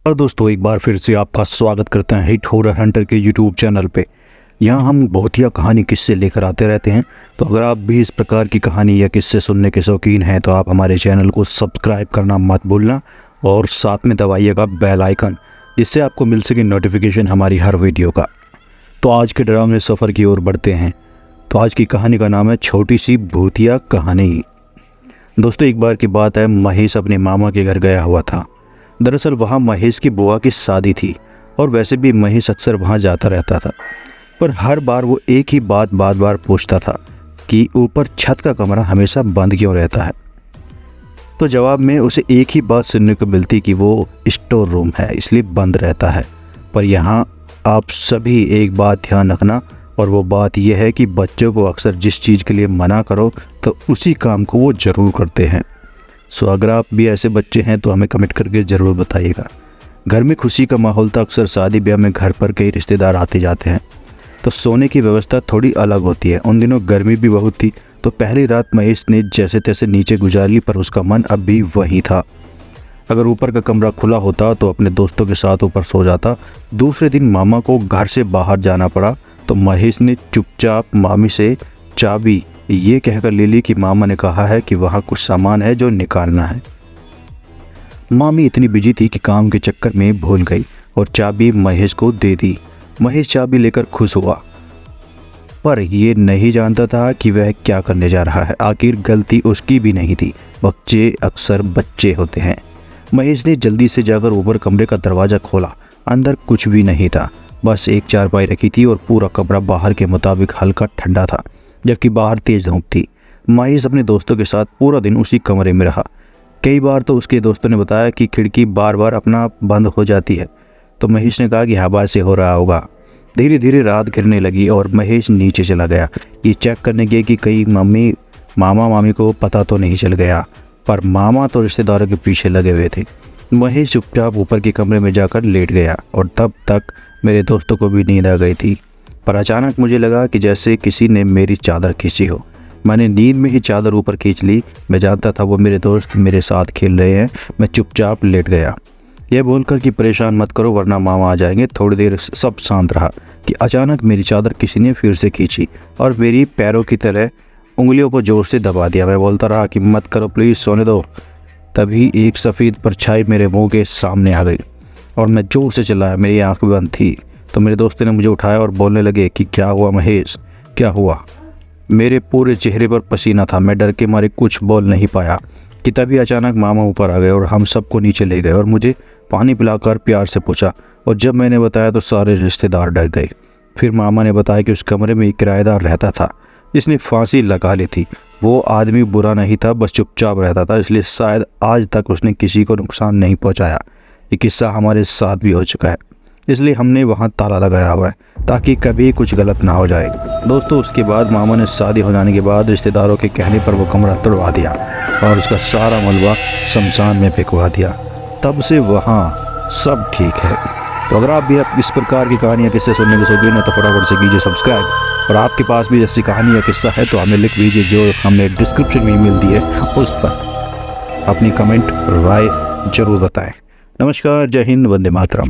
और दोस्तों एक बार फिर से आपका स्वागत करते हैं हिट हॉरर हंटर के यूट्यूब चैनल पे। यहाँ हम बहुत ही कहानी किस्से लेकर आते रहते हैं। तो अगर आप भी इस प्रकार की कहानी या किस्से सुनने के शौकीन हैं तो आप हमारे चैनल को सब्सक्राइब करना मत भूलना और साथ में दबाइएगा बेल आइकन, जिससे आपको मिल सके नोटिफिकेशन हमारी हर वीडियो का। तो आज के डरावने सफ़र की ओर बढ़ते हैं। तो आज की कहानी का नाम है छोटी सी भूतिया कहानी। दोस्तों एक बार की बात है, महेश अपने मामा के घर गया हुआ था। दरअसल वहाँ महेश की बुआ की शादी थी और वैसे भी महेश अक्सर वहाँ जाता रहता था, पर हर बार वो एक ही बात बार बार पूछता था कि ऊपर छत का कमरा हमेशा बंद क्यों रहता है। तो जवाब में उसे एक ही बात सुनने को मिलती कि वो स्टोर रूम है इसलिए बंद रहता है। पर यहाँ आप सभी एक बात ध्यान रखना, और वो बात यह है कि बच्चों को अक्सर जिस चीज़ के लिए मना करो तो उसी काम को वो ज़रूर करते हैं। सो अगर आप भी ऐसे बच्चे हैं तो हमें कमेंट करके ज़रूर बताइएगा। घर में खुशी का माहौल था। अक्सर शादी ब्याह में घर पर कई रिश्तेदार आते जाते हैं, तो सोने की व्यवस्था थोड़ी अलग होती है। उन दिनों गर्मी भी बहुत थी, तो पहली रात महेश ने जैसे तैसे नीचे गुजार ली, पर उसका मन अब भी वहीं था। अगर ऊपर का कमरा खुला होता तो अपने दोस्तों के साथ ऊपर सो जाता। दूसरे दिन मामा को घर से बाहर जाना पड़ा, तो महेश ने चुपचाप मामी से चाबी ये कहकर ले ली कि मामा ने कहा है कि वहाँ कुछ सामान है जो निकालना है। मामी इतनी बिजी थी कि काम के चक्कर में भूल गई और चाबी महेश को दे दी। महेश चाबी लेकर खुश हुआ, पर ये नहीं जानता था कि वह क्या करने जा रहा है। आखिर गलती उसकी भी नहीं थी, बच्चे अक्सर बच्चे होते हैं। महेश ने जल्दी से जाकर ऊपर कमरे का दरवाज़ा खोला। अंदर कुछ भी नहीं था, बस एक चारपाई रखी थी और पूरा कमरा बाहर के मुताबिक हल्का ठंडा था, जबकि बाहर तेज धूप थी। महेश अपने दोस्तों के साथ पूरा दिन उसी कमरे में रहा। कई बार तो उसके दोस्तों ने बताया कि खिड़की बार बार अपना बंद हो जाती है, तो महेश ने कहा कि हवा से हो रहा होगा। धीरे धीरे रात घिरने लगी और महेश नीचे चला गया, ये चेक करने के कि कहीं मामा मामी को पता तो नहीं चल गया। पर मामा तो रिश्तेदारों के पीछे लगे हुए थे। महेश चुपचाप ऊपर के कमरे में जाकर लेट गया और तब तक मेरे दोस्तों को भी नींद आ गई थी। पर अचानक मुझे लगा कि जैसे किसी ने मेरी चादर खींची हो। मैंने नींद में ही चादर ऊपर खींच ली। मैं जानता था वो मेरे दोस्त मेरे साथ खेल रहे हैं। मैं चुपचाप लेट गया, यह बोलकर कि परेशान मत करो वरना मामा आ जाएंगे। थोड़ी देर सब शांत रहा कि अचानक मेरी चादर किसी ने फिर से खींची और मेरी पैरों की तरह उंगलियों को ज़ोर से दबा दिया। मैं बोलता रहा कि मत करो प्लीज़, सोने दो। तभी एक सफ़ेद परछाई मेरे मुँह के सामने आ गई और मैं ज़ोर से चिल्लाया। मेरी आँख बंद थी, तो मेरे दोस्तों ने मुझे उठाया और बोलने लगे कि क्या हुआ महेश, क्या हुआ। मेरे पूरे चेहरे पर पसीना था। मैं डर के मारे कुछ बोल नहीं पाया कि तभी अचानक मामा ऊपर आ गए और हम सबको नीचे ले गए और मुझे पानी पिलाकर प्यार से पूछा। और जब मैंने बताया तो सारे रिश्तेदार डर गए। फिर मामा ने बताया कि उस कमरे में एक किराएदार रहता था जिसने फांसी लगा ली थी। वो आदमी बुरा नहीं था, बस चुपचाप रहता था, इसलिए शायद आज तक उसने किसी को नुकसान नहीं पहुँचाया। ये किस्सा हमारे साथ भी हो चुका है, इसलिए हमने वहाँ ताला लगाया हुआ है ताकि कभी कुछ गलत ना हो जाए। दोस्तों उसके बाद मामा ने शादी हो जाने के बाद रिश्तेदारों के कहने पर वो कमरा तोड़वा दिया और उसका सारा मलबा शमशान में फेंकवा दिया। तब से वहाँ सब ठीक है। तो अगर आप भी इस प्रकार की कहानियाँ किस्से सुनने के शौकीन हैं तो फटाफट से कीजिए सब्सक्राइब। और आपके पास भी ऐसी कहानी या किस्सा है तो हमें लिख दीजिए, जो हमने डिस्क्रिप्शन में ईमेल दी है उस पर अपनी कमेंट राय जरूर बताएँ। नमस्कार, जय हिंद, वंदे मातरम।